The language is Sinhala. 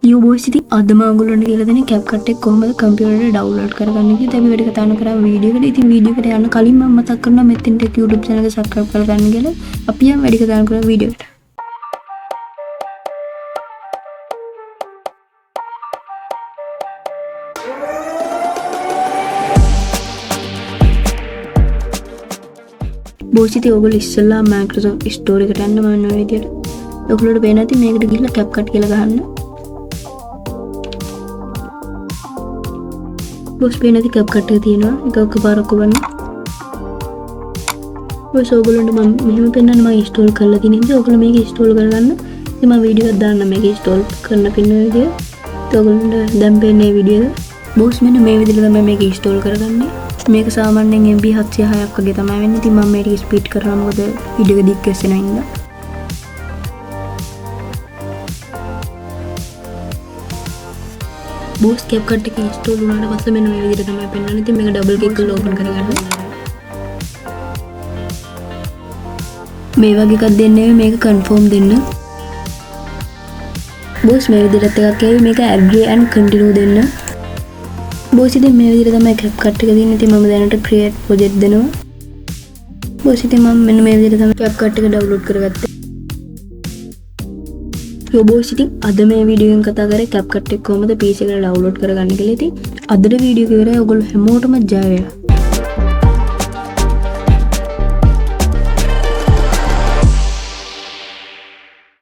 යෝ බොයිස් ඉතින් අද මම ඔයගොල්ලන්ට කියලා දෙන්නේ CapCut එක කොහොමද කම්පියුටර් එකේ ඩවුන්ලෝඩ් කරගන්නේ කියලා. අපි වැඩ කතා කරා වීඩියෝ එකට. ඉතින් වීඩියෝ එකට යන්න කලින් මම මතක් කරනවා මෙතෙන්ට YouTube channel එක subscribe කරගන්න කියලා. අපි යම් වැඩ කතා කරා වීඩියෝ එකට. බොයිස් ඉතින් ඔයගොල්ලෝ ඉස්සෙල්ලා Microsoft Store එකට යන්න මම ඔය විදියට. ඔයගොල්ලෝට පේන ඇති මේකට ගිහිල්ලා CapCut කියලා ගහන්න. බොස් පේන ඇති CapCut එක තියෙනවා. ඒක එකපාරක් ඔබන්න. බොස් ඔයගොල්ලන්ට මම මෙහෙම පෙන්නන්න මම ඉන්ස්ටෝල් කරලා තියෙන ඉතින් ඔයගොල්ලෝ මේක ඉන්ස්ටෝල් කරගන්න. ඉතින් මම වීඩියෝ එකක් දාන්න මේක ඉන්ස්ටෝල් කරන්න පින්න විදිය. ඔයගොල්ලන්ට දැන් පේන්නේ මේ වීඩියෝ එක. බොස් මෙන්න මේ විදිහට තමයි මේක ඉන්ස්ටෝල් කරගන්නේ. මේක සාමාන්‍යයෙන් MB 706ක් වගේ තමයි වෙන්නේ. ඉතින් මම මේක ස්පීඩ් කරනවා මොකද වීඩියෝ එක දික් වෙනවා ඉඳලා. බොස් CapCut එක ඉන්ස්ටෝල් වුණාට පස්සේ මෙන්න මේ විදිහට තමයි පෙන්වන්නේ. ඉතින් මේක ඩබල් ක්ලික් කරලා ඕපන් කරගන්න. මේ වගේ එකක් දෙන්නේ මේක කන්ෆර්ම් දෙන්න. බොස් මේ විදිහට එකක් ඇවි මේක agree and continue දෙන්න. බොස් ඉතින් මේ විදිහට තමයි CapCut එක දෙන්නේ. ඉතින් මම දැනට create project දෙනවා. බොස් ඉතින් මම මෙන්න මේ විදිහට තමයි CapCut එක download කරගත්තේ. යෝ බොයිස් ඉතින් අද මේ වීඩියෝ එකෙන් කතා කරේ CapCut එක කොහොමද PC එකට download කරගන්නේ කියලා. ඉතින් අදට වීඩියෝ එක ඉවරයි. ඔයගොල්ලෝ හැමෝටම ජය වේවා.